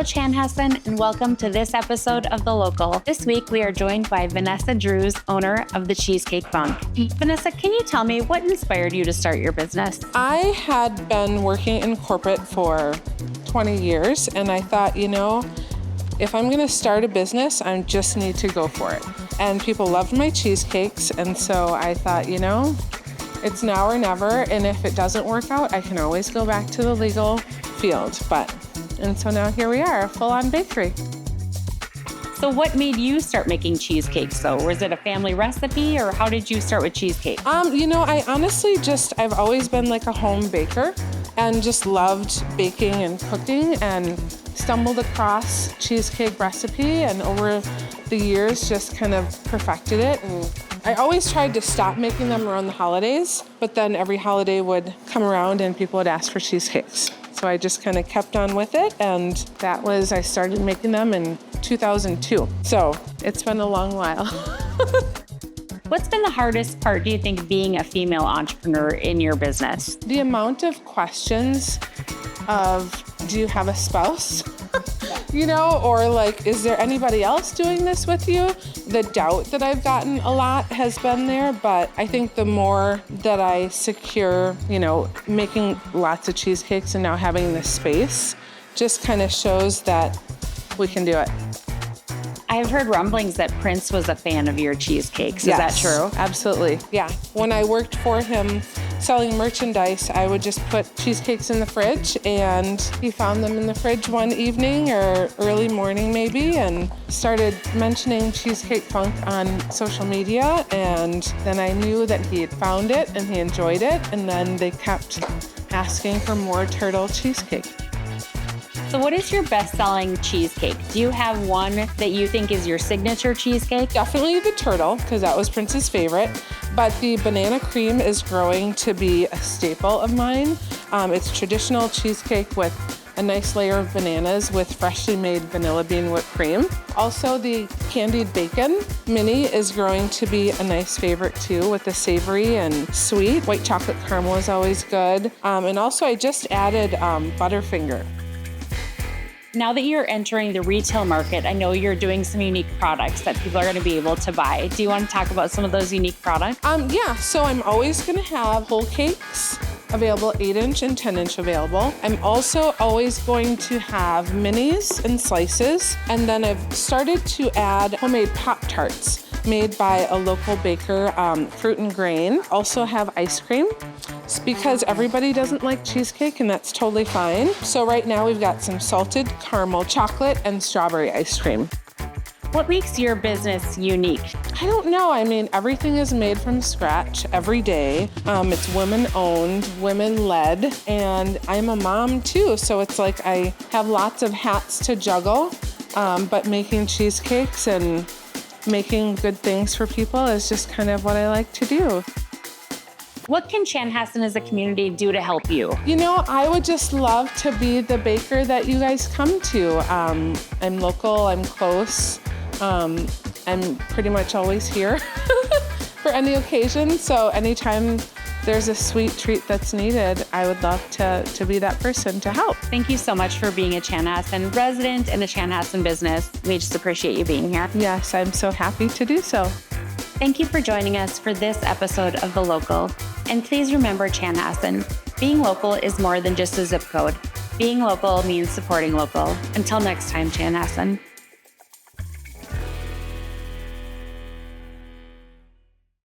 Chanhassen, and welcome to this episode of The Local. This week, we are joined by Vanessa Drews, owner of the Cheesecake Funk. Vanessa, can you tell me what inspired you to start your business? I had been working in corporate for 20 years, and I thought, if I'm going to start a business, I just need to go for it. And people loved my cheesecakes, and so I thought, it's now or never, and if it doesn't work out, I can always go back to the legal field. And so now here we are, a full-on bakery. So what made you start making cheesecakes though? Was it a family recipe, or how did you start with cheesecake? I honestly I've always been like a home baker and just loved baking and cooking, and stumbled across cheesecake recipe, and over the years just kind of perfected it. And I always tried to stop making them around the holidays, but then every holiday would come around and people would ask for cheesecakes. So I just kind of kept on with it, and I started making them in 2002. So it's been a long while. What's been the hardest part, do you think, being a female entrepreneur in your business? The amount of questions of, do you have a spouse? Or like, is there anybody else doing this with you? The doubt that I've gotten a lot has been there, but I think the more that I secure, making lots of cheesecakes and now having this space just kind of shows that we can do it. I've heard rumblings that Prince was a fan of your cheesecakes. Is that true? Absolutely. Yeah. When I worked for him selling merchandise, I would just put cheesecakes in the fridge, and he found them in the fridge one evening or early morning maybe, and started mentioning Cheesecake Funk on social media, and then I knew that he had found it and he enjoyed it, and then they kept asking for more turtle cheesecake. So what is your best-selling cheesecake? Do you have one that you think is your signature cheesecake? Definitely the turtle, because that was Prince's favorite. But the banana cream is growing to be a staple of mine. It's traditional cheesecake with a nice layer of bananas with freshly made vanilla bean whipped cream. Also, the candied bacon mini is growing to be a nice favorite too, with the savory and sweet. White chocolate caramel is always good. And also I just added Butterfinger. Now that you're entering the retail market, I know you're doing some unique products that people are going to be able to buy. Do you want to talk about some of those unique products? So I'm always going to have whole cakes available, 8-inch and 10-inch available. I'm also always going to have minis and slices. And then I've started to add homemade Pop-Tarts made by a local baker, Fruit and Grain. Also have ice cream. It's because everybody doesn't like cheesecake, and that's totally fine. So right now we've got some salted caramel chocolate and strawberry ice cream. What makes your business unique? I don't know. Everything is made from scratch every day. It's women-owned, women-led, and I'm a mom too. So it's like I have lots of hats to juggle, but making cheesecakes and making good things for people is just kind of what I like to do. What can Chanhassen as a community do to help you? I would just love to be the baker that you guys come to. I'm local, I'm close. I'm pretty much always here for any occasion. So anytime there's a sweet treat that's needed, I would love to be that person to help. Thank you so much for being a Chanhassen resident and a Chanhassen business. We just appreciate you being here. Yes, I'm so happy to do so. Thank you for joining us for this episode of The Local. And please remember, Chanhassen, being local is more than just a zip code. Being local means supporting local. Until next time, Chanhassen.